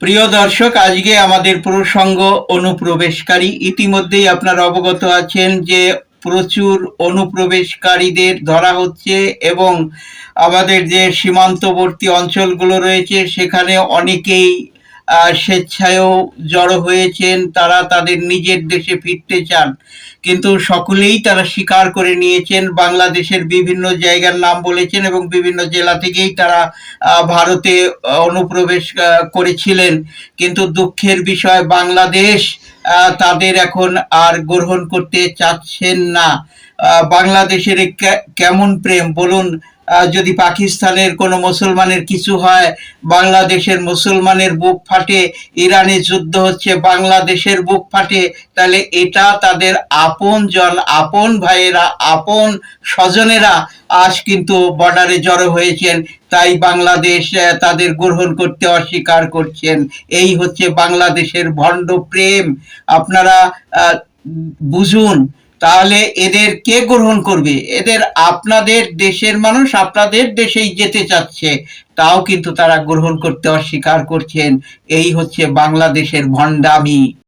প্রিয় দর্শক, আজকে আমাদের প্রসঙ্গ অনুপ্রবেশকারী। ইতিমধ্যেই আপনারা অবগত আছেন যে প্রচুর অনুপ্রবেশকারীদের ধরা হচ্ছে এবং আমাদের যে সীমান্তবর্তী অঞ্চলগুলো রয়েছে সেখানে অনেকেই স্বেচ্ছায়ও জড়ো হয়েছেন। তারা তাদের নিজের দেশে ফিরতে চান, কিন্তু সকলেই তারা স্বীকার করে নিয়েছেন। বাংলাদেশের বিভিন্ন জায়গার নাম বলেছেন এবং বিভিন্ন জেলা থেকেই তারা ভারতে অনুপ্রবেশ করেছিলেন। কিন্তু দুঃখের বিষয়, বাংলাদেশ তাদের এখন আর গ্রহণ করতে চাচ্ছেন না। বাংলাদেশের কেমন প্রেম বলুন। যদি পাকিস্তানের কোনো মুসলমানের কিছু হয়, বাংলাদেশের মুসলমানের বুক ফাটে। ইরানে যুদ্ধ হচ্ছে, বাংলাদেশের বুক ফাটে। তাহলে এটা তাদের আপন জন, আপন ভাইয়েরা, আপন স্বজনেরা আজ কিন্তু বর্ডারে জড়ো হয়েছেন। তাই বাংলাদেশ তাদের গ্রহণ করতে অস্বীকার করছেন। এই হচ্ছে বাংলাদেশের ভণ্ড প্রেম। আপনারা বুঝুন। তাহলে এদের কে গ্রহণ করবে? এদের আপনাদের দেশের মানুষ আপনাদের দেশেই যেতে চাচ্ছে, তাও কিন্তু তারা গ্রহণ করতে অস্বীকার করছেন। এই হচ্ছে বাংলাদেশের ভণ্ডামি।